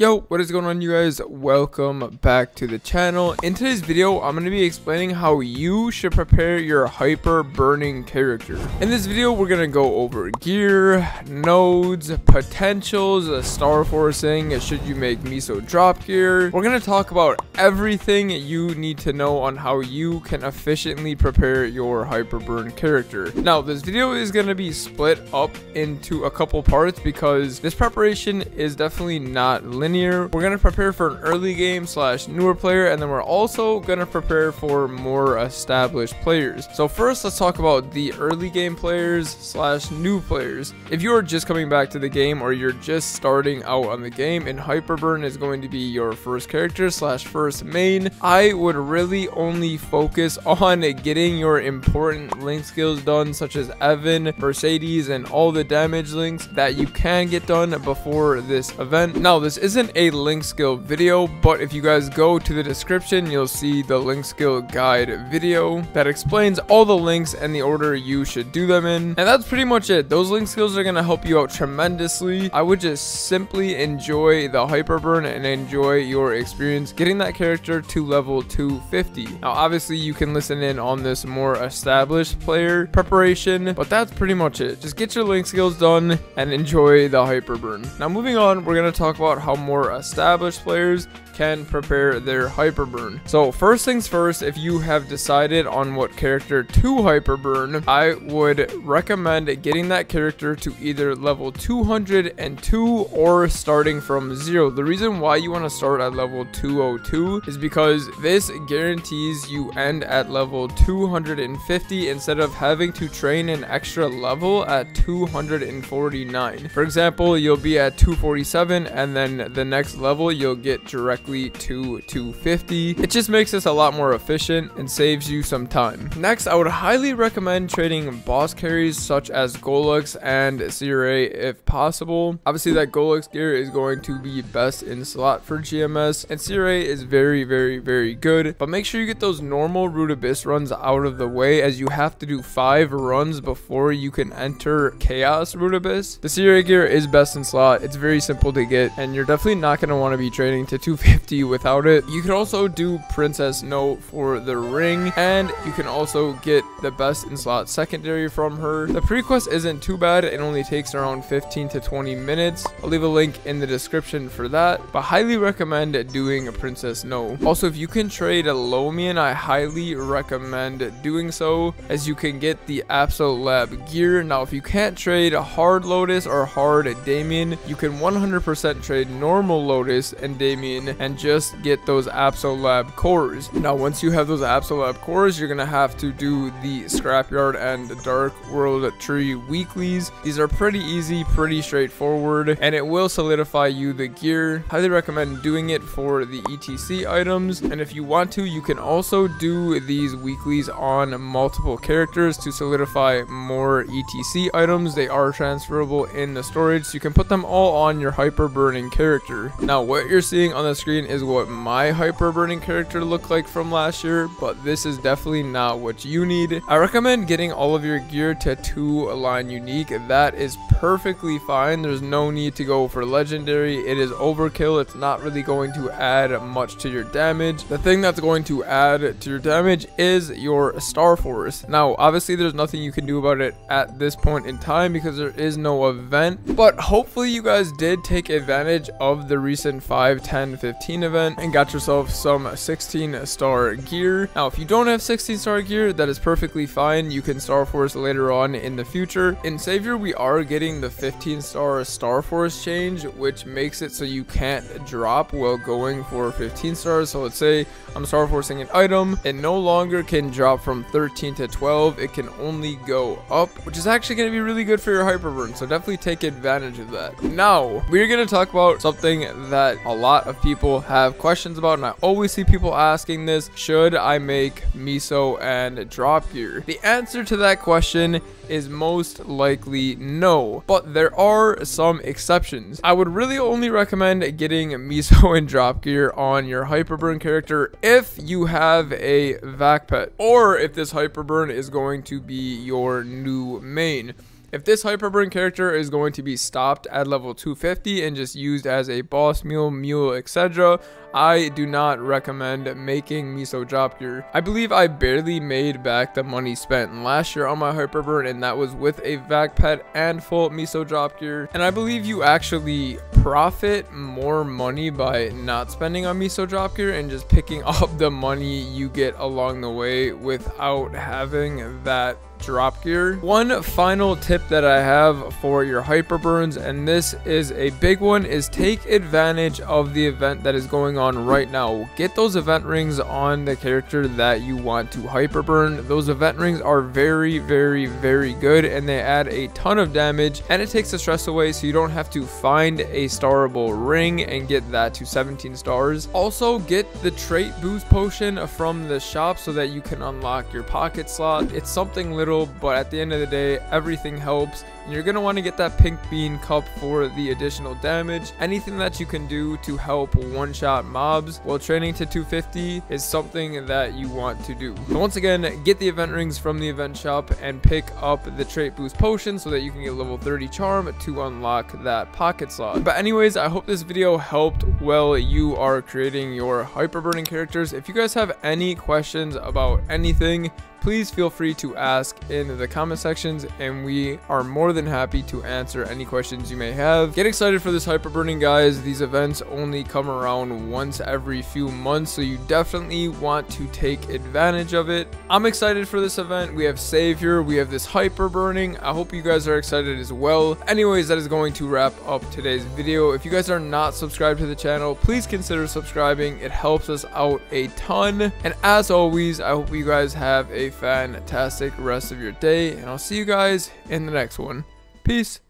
Yo, what is going on, you guys? Welcome back to the channel. In today's video, I'm going to be explaining how you should prepare your hyper burning character. In this video, we're going to go over gear, nodes, potentials, star forcing, should you make miso drop gear. We're going to talk about everything you need to know on how you can efficiently prepare your hyper burn character. Now, this video is going to be split up into a couple parts because this preparation is definitely not linear. We're going to prepare for an early game / newer player, and then we're also going to prepare for more established players. So first, let's talk about the early game players / new players. If you are just coming back to the game or you're just starting out on the game and Hyperburn is going to be your first character / first main, I would really only focus on getting your important link skills done, such as Evan, Mercedes, and all the damage links that you can get done before this event. Now, this isn't a link skill video, but if you guys go to the description, you'll see the link skill guide video that explains all the links and the order you should do them in. And that's pretty much it. Those link skills are going to help you out tremendously. I would just simply enjoy the Hyperburn and enjoy your experience getting that character to level 250. Now, obviously, you can listen in on this more established player preparation, but that's pretty much it. Just get your link skills done and enjoy the Hyperburn. Now, moving on, we're going to talk about how more established players can prepare their Hyperburn. So first things first, if you have decided on what character to Hyperburn, I would recommend getting that character to either level 202 or starting from 0. The reason why you want to start at level 202 is because this guarantees you end at level 250 instead of having to train an extra level at 249. For example, you'll be at 247 and then the next level you'll get directly to 250. It just makes this a lot more efficient and saves you some time. Next, I would highly recommend trading boss carries such as Golux and Sirei if possible. Obviously, that Golux gear is going to be best in slot for GMS, and Sirei is very good, but make sure you get those normal Root Abyss runs out of the way, as you have to do 5 runs before you can enter Chaos Root Abyss. The Sirei gear is best in slot. It's very simple to get, and you're definitely not going to want to be trading to 250 without it. You can also do Princess No for the ring, and you can also get the best in slot secondary from her. The pre-quest isn't too bad. It only takes around 15 to 20 minutes. I'll leave a link in the description for that, but highly recommend doing a Princess No. Also, if you can trade a Lomian, I highly recommend doing so, as you can get the Absol Lab gear. Now, if you can't trade a Hard Lotus or Hard Damien, you can 100% trade normal Lotus and Damien and just get those Absol Lab cores. Now, once you have those Absol Lab cores, you're gonna have to do the Scrapyard and Dark World Tree weeklies. These are pretty easy, pretty straightforward, and it will solidify you the gear. Highly recommend doing it for the ETC items, and if you want to, you can also do these weeklies on multiple characters to solidify more ETC items. They are transferable in the storage, so you can put them all on your hyper burning character. Now, what you're seeing on the screen is what my hyper burning character looked like from last year, but this is definitely not what you need. I recommend getting all of your gear to 2 line unique. That is perfectly fine. There's no need to go for legendary. It is overkill. It's not really going to add much to your damage. The thing that's going to add to your damage is your Star Force. Now, obviously, there's nothing you can do about it at this point in time because there is no event, but hopefully you guys did take advantage of the recent 5, 10, 15 event and got yourself some 16-star gear. Now, if you don't have 16-star gear, that is perfectly fine. You can Star Force later on in the future. In Savior, we are getting the 15-star Star Force change, which makes it so you can't drop while going for 15 stars. So let's say I'm Star Forcing an item, it no longer can drop from 13 to 12. It can only go up, which is actually going to be really good for your Hyperburn, so definitely take advantage of that. Now, we're going to talk about something that a lot of people have questions about, and I always see people asking this: should I make miso and drop gear? The answer to that question is most likely no, but there are some exceptions. I would really only recommend getting miso and drop gear on your Hyperburn character if you have a vac pet, or if this Hyperburn is going to be your new main. If this hyperburn character is going to be stopped at level 250 and just used as a boss mule, etc., I do not recommend making Miso drop gear. I believe I barely made back the money spent last year on my hyperburn, and that was with a vac pet and full Miso drop gear. And I believe you actually profit more money by not spending on Miso drop gear and just picking up the money you get along the way without having that drop gear. One final tip that I have for your hyperburns, and this is a big one, is take advantage of the event that is going on right now. Get those event rings on the character that you want to hyperburn. Those event rings are very good, and they add a ton of damage, and it takes the stress away, so you don't have to find a starable ring and get that to 17 stars. Also, get the trait boost potion from the shop so that you can unlock your pocket slot. It's something little, but at the end of the day, everything helps. And you're going to want to get that pink bean cup for the additional damage. Anything that you can do to help one-shot mobs while training to 250 is something that you want to do. But once again, get the event rings from the event shop and pick up the trait boost potion so that you can get level 30 charm to unlock that pocket slot. But anyways, I hope this video helped while you are creating your hyperburning characters. If you guys have any questions about anything, please feel free to ask in the comment sections, and we are more than happy to answer any questions you may have. Get excited for this hyperburning, guys. These events only come around once every few months, so you definitely want to take advantage of it. I'm excited for this event. We have Savior, we have this hyperburning. I hope you guys are excited as well. Anyways, that is going to wrap up today's video. If you guys are not subscribed to the channel, please consider subscribing. It helps us out a ton. And as always, I hope you guys have a fantastic rest of your day, and I'll see you guys in the next one. Peace.